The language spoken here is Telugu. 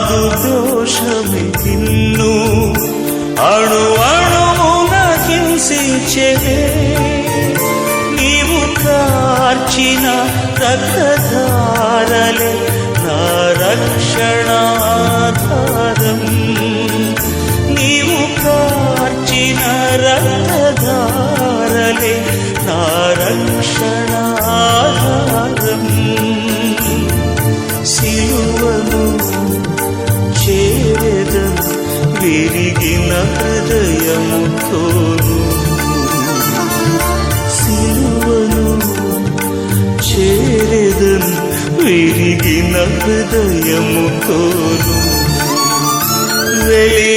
నాదు దోషమే నిన్ను అణు అణువున హింసించే నీవు కార్చిన రక్తధారలే నా రక్షణాధారం నీవు కార్చిన రక్తధారలే నా రక్షణాధారం సిలువను చేరెదను విరిగిన హృదయముతోను సిలువను చేరెదను విరిగిన హృదయముతోను వెలి